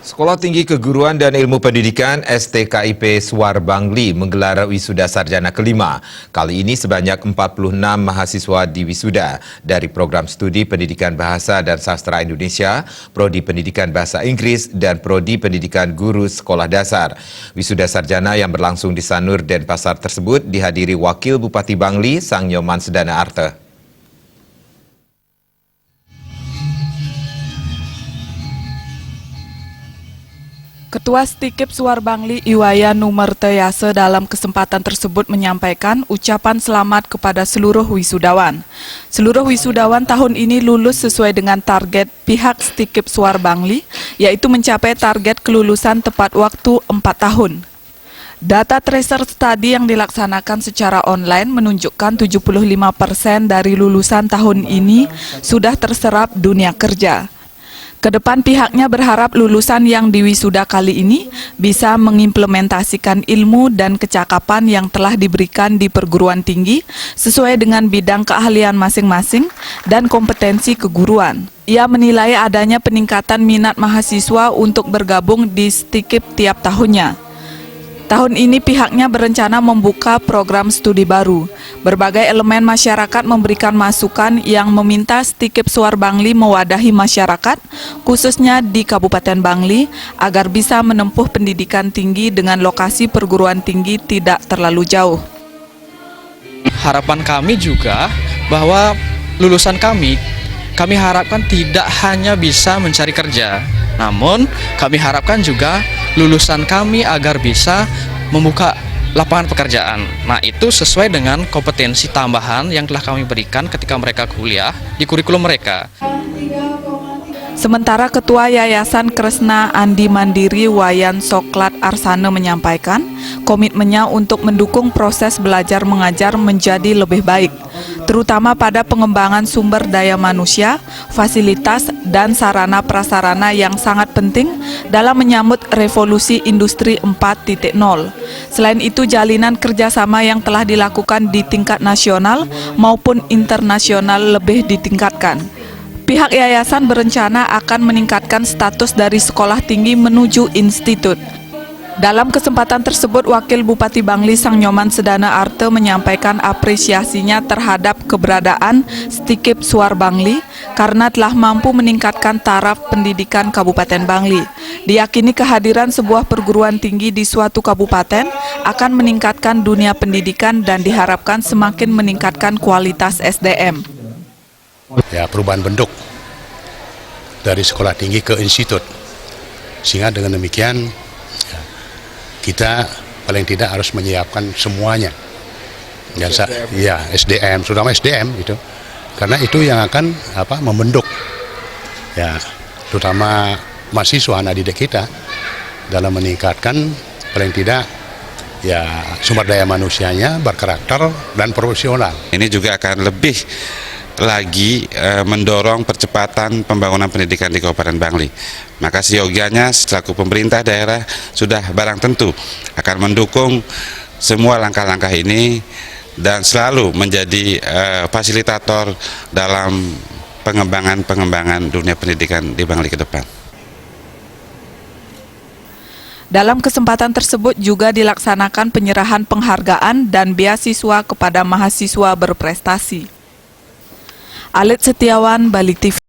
Sekolah Tinggi Keguruan dan Ilmu Pendidikan STKIP Suar Bangli menggelar wisuda sarjana kelima. Kali ini sebanyak 46 mahasiswa diwisuda dari program studi Pendidikan Bahasa dan Sastra Indonesia, Prodi Pendidikan Bahasa Inggris, dan Prodi Pendidikan Guru Sekolah Dasar. Wisuda sarjana yang berlangsung di Sanur Denpasar tersebut dihadiri Wakil Bupati Bangli, Sang Nyoman Sedana Arte. Ketua STKIP Suar Bangli Iwaya Numerteyase dalam kesempatan tersebut menyampaikan ucapan selamat kepada seluruh wisudawan. Seluruh wisudawan tahun ini lulus sesuai dengan target pihak STKIP Suar Bangli, yaitu mencapai target kelulusan tepat waktu 4 tahun. Data tracer study yang dilaksanakan secara online menunjukkan 75% dari lulusan tahun ini sudah terserap dunia kerja. Kedepan pihaknya berharap lulusan yang diwisuda kali ini bisa mengimplementasikan ilmu dan kecakapan yang telah diberikan di perguruan tinggi sesuai dengan bidang keahlian masing-masing dan kompetensi keguruan. Ia menilai adanya peningkatan minat mahasiswa untuk bergabung di STKIP tiap tahunnya. Tahun ini pihaknya berencana membuka program studi baru. Berbagai elemen masyarakat memberikan masukan yang meminta STKIP Suar Bangli mewadahi masyarakat, khususnya di Kabupaten Bangli, agar bisa menempuh pendidikan tinggi dengan lokasi perguruan tinggi tidak terlalu jauh. Harapan kami juga bahwa lulusan kami harapkan tidak hanya bisa mencari kerja, namun kami harapkan juga lulusan kami agar bisa membuka lapangan pekerjaan. Nah, itu sesuai dengan kompetensi tambahan yang telah kami berikan ketika mereka kuliah di kurikulum mereka. Sementara Ketua Yayasan Kresna Andi Mandiri Wayan Soklat Arsane menyampaikan komitmennya untuk mendukung proses belajar mengajar menjadi lebih baik, terutama pada pengembangan sumber daya manusia, fasilitas, dan sarana prasarana yang sangat penting dalam menyambut revolusi industri 4.0. Selain itu, jalinan kerjasama yang telah dilakukan di tingkat nasional maupun internasional lebih ditingkatkan. Pihak yayasan berencana akan meningkatkan status dari sekolah tinggi menuju institut. Dalam kesempatan tersebut, Wakil Bupati Bangli Sang Nyoman Sedana Arte menyampaikan apresiasinya terhadap keberadaan STKIP Suar Bangli karena telah mampu meningkatkan taraf pendidikan Kabupaten Bangli. Diyakini kehadiran sebuah perguruan tinggi di suatu kabupaten akan meningkatkan dunia pendidikan dan diharapkan semakin meningkatkan kualitas SDM. Ya, perubahan bentuk dari sekolah tinggi ke institut, sehingga dengan demikian ya, kita paling tidak harus menyiapkan semuanya. Ya, SDM, terutama SDM itu, karena itu yang akan membentuk ya, terutama mahasiswa anak didik kita dalam meningkatkan paling tidak ya sumber daya manusianya berkarakter dan profesional. Ini juga akan lebih lagi mendorong percepatan pembangunan pendidikan di Kabupaten Bangli. Maka seyogianya selaku pemerintah daerah sudah barang tentu akan mendukung semua langkah-langkah ini dan selalu menjadi fasilitator dalam pengembangan dunia pendidikan di Bangli ke depan. Dalam kesempatan tersebut juga dilaksanakan penyerahan penghargaan dan beasiswa kepada mahasiswa berprestasi. Alit Setiawan, Bali TV.